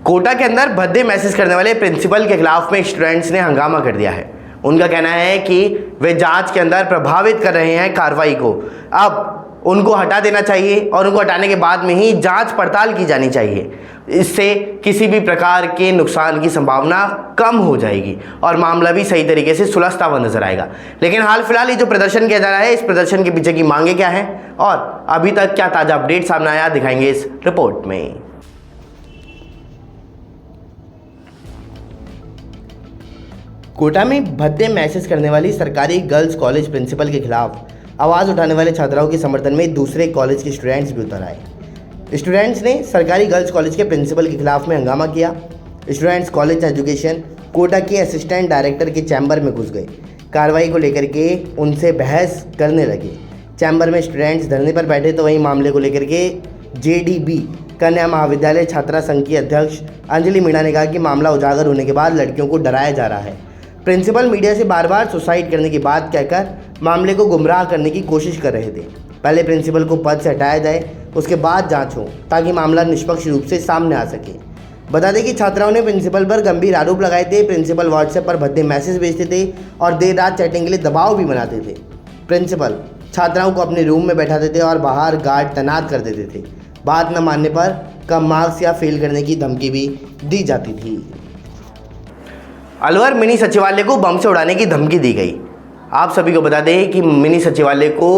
कोटा के अंदर भद्दे मैसेज करने वाले प्रिंसिपल के खिलाफ में स्टूडेंट्स ने हंगामा कर दिया है। उनका कहना है कि वे जांच के अंदर प्रभावित कर रहे हैं कार्रवाई को। अब उनको हटा देना चाहिए और उनको हटाने के बाद में ही जांच पड़ताल की जानी चाहिए। इससे किसी भी प्रकार के नुकसान की संभावना कम हो जाएगी और मामला भी सही तरीके से सुलझता हुआ नजर आएगा। लेकिन हाल फिलहाल ये जो प्रदर्शन किया जा रहा है, इस प्रदर्शन के पीछे की मांगे क्या हैं और अभी तक क्या ताजा अपडेट सामने आया, दिखाएंगे इस रिपोर्ट में। कोटा में भद्दे मैसेज करने वाली सरकारी गर्ल्स कॉलेज प्रिंसिपल के खिलाफ आवाज़ उठाने वाले छात्राओं के समर्थन में दूसरे कॉलेज के स्टूडेंट्स भी उतर आए। स्टूडेंट्स ने सरकारी गर्ल्स कॉलेज के प्रिंसिपल के खिलाफ में हंगामा किया। स्टूडेंट्स कॉलेज एजुकेशन कोटा के असिस्टेंट डायरेक्टर के चैम्बर में घुस गए। कार्रवाई को लेकर के उनसे बहस करने लगे। चैम्बर में स्टूडेंट्स धरने पर बैठे तो वहीं मामले को लेकर के JDB कन्या महाविद्यालय छात्रा संघ की अध्यक्ष अंजलि मीणा ने कहा कि मामला उजागर होने के बाद लड़कियों को डराया जा रहा है। प्रिंसिपल मीडिया से बार बार सुसाइड करने की बात कहकर मामले को गुमराह करने की कोशिश कर रहे थे। पहले प्रिंसिपल को पद से हटाया जाए, उसके बाद जांच हो ताकि मामला निष्पक्ष रूप से सामने आ सके। बता दें कि छात्राओं ने प्रिंसिपल पर गंभीर आरोप लगाए थे। प्रिंसिपल व्हाट्सएप पर भद्दे मैसेज भेजते थे और देर रात चैटिंग के लिए दबाव भी बनाते थे। प्रिंसिपल छात्राओं को अपने रूम में बैठाते थे और बाहर गार्ड तैनात कर देते थे। बात न मानने पर कम मार्क्स या फेल करने की धमकी भी दी जाती थी। अलवर मिनी सचिवालय को बम से उड़ाने की धमकी दी गई। आप सभी को बता दें कि मिनी सचिवालय को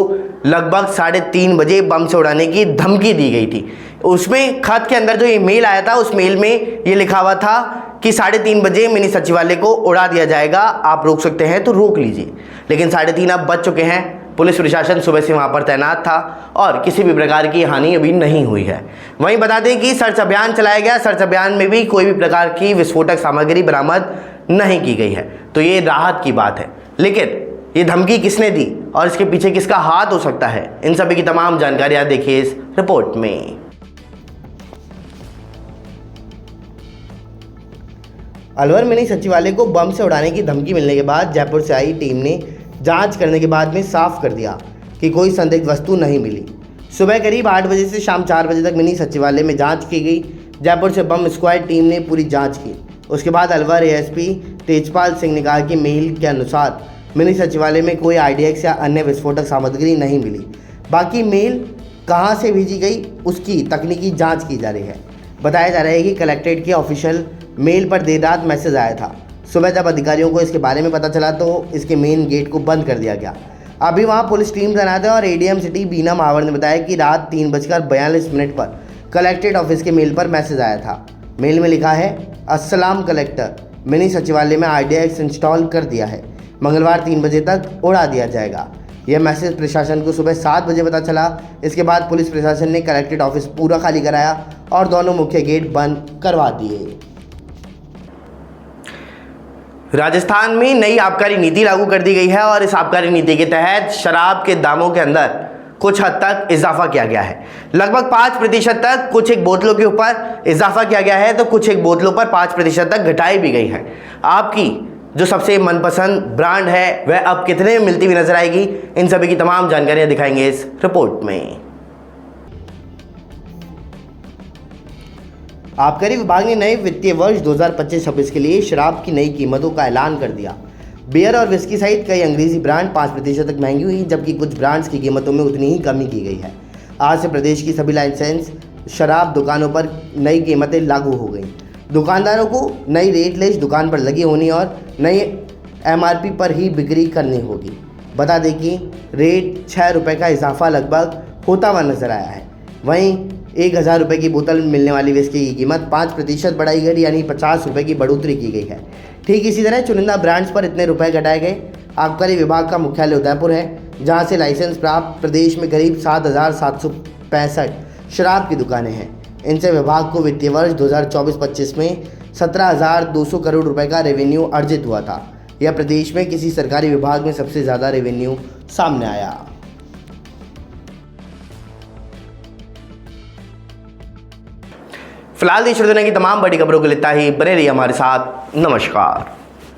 लगभग 3:30 बजे बम से उड़ाने की धमकी दी गई थी। उसमें खत के अंदर जो ईमेल आया था, उस मेल में ये लिखा हुआ था कि 3:30 बजे मिनी सचिवालय को उड़ा दिया जाएगा, आप रोक सकते हैं तो रोक लीजिए। लेकिन 3:30 अब बज चुके हैं। पुलिस प्रशासन सुबह से वहां पर तैनात था और किसी भी प्रकार की हानि अभी नहीं हुई है। वहीं बता दें कि सर्च अभियान चलाया गया। सर्च अभियान में भी कोई भी प्रकार की विस्फोटक सामग्री बरामद नहीं की गई है, तो ये राहत की बात है। लेकिन ये धमकी किसने दी और इसके पीछे किसका हाथ हो सकता है, इन सभी की तमाम जानकारियां देखिए इस रिपोर्ट में। अलवर मिनी सचिवालय को बम से उड़ाने की धमकी मिलने के बाद जयपुर से आई टीम ने जांच करने के बाद में साफ कर दिया कि कोई संदिग्ध वस्तु नहीं मिली। सुबह करीब 8 बजे से शाम 4 बजे तक मिनी सचिवालय में जांच की गई। जयपुर से बम स्क्वाड टीम ने पूरी जांच की। उसके बाद अलवर ASP तेजपाल सिंह ने कहा कि मेल के अनुसार मिनी सचिवालय में कोई IDX या अन्य विस्फोटक सामग्री नहीं मिली। बाकी मेल कहां से भेजी गई उसकी तकनीकी जांच की जा रही है। बताया जा रहा है कि कलेक्ट्रेट के ऑफिशियल मेल पर देर रात मैसेज आया था। सुबह जब अधिकारियों को इसके बारे में पता चला तो इसके मेन गेट को बंद कर दिया गया। अभी वहां पुलिस टीम तैनात है और ADM सिटी बीना महावर ने बताया कि रात 3:42 पर कलेक्ट्रेट ऑफिस के मेल पर मैसेज आया था। मेल में लिखा है, अस्सलाम कलेक्टर, मिनी सचिवालय में IDX इंस्टॉल कर दिया है, मंगलवार 3 बजे तक उड़ा दिया जाएगा। यह मैसेज प्रशासन को सुबह 7 बजे पता चला। इसके बाद पुलिस प्रशासन ने कलेक्ट्रेट ऑफिस पूरा खाली कराया और दोनों मुख्य गेट बंद करवा दिए। राजस्थान में नई आबकारी नीति लागू कर दी गई है और इस आबकारी नीति के तहत शराब के दामों के अंदर कुछ हद तक इजाफा किया गया है। लगभग 5% तक कुछ एक बोतलों के ऊपर इजाफा किया गया है, तो कुछ एक बोतलों पर 5% तक घटाई भी गई है। आपकी जो सबसे मनपसंद ब्रांड है वह अब कितने में मिलती हुई नजर आएगी, इन सभी की तमाम जानकारियां दिखाएंगे इस रिपोर्ट में। आबकारी विभाग ने नए वित्तीय वर्ष 2025-26 के लिए शराब की नई कीमतों का ऐलान कर दिया। बियर और विस्की सहित कई अंग्रेजी ब्रांड 5% तक महंगी हुई, जबकि कुछ ब्रांड्स की कीमतों में उतनी ही कमी की गई है। आज से प्रदेश की सभी लाइसेंस शराब दुकानों पर नई कीमतें लागू हो गई। दुकानदारों को नई रेट लिस्ट दुकान पर लगी होनी और नई MRP पर ही बिक्री करनी होगी। बता दें कि रेट 6 रुपये का इजाफा लगभग होता हुआ नजर आया है। वहीं 1000 रुपये की बोतल मिलने वाली विस्की की कीमत 5% बढ़ाई गई, यानी 50 रुपये की बढ़ोतरी की गई है। ठीक इसी तरह चुनिंदा ब्रांड्स पर इतने रुपए घटाए गए। आबकारी विभाग का मुख्यालय उदयपुर है, जहां से लाइसेंस प्राप्त प्रदेश में करीब 7,765 शराब की दुकानें हैं। इनसे विभाग को वित्तीय वर्ष 2024-25 में 17,200 करोड़ रुपए का रेवेन्यू अर्जित हुआ था। यह प्रदेश में किसी सरकारी विभाग में सबसे ज़्यादा रेवेन्यू सामने आया। फिलहाल देश दुनिया की तमाम बड़ी खबरों को लेता ही बने रहिए हमारे साथ। नमस्कार।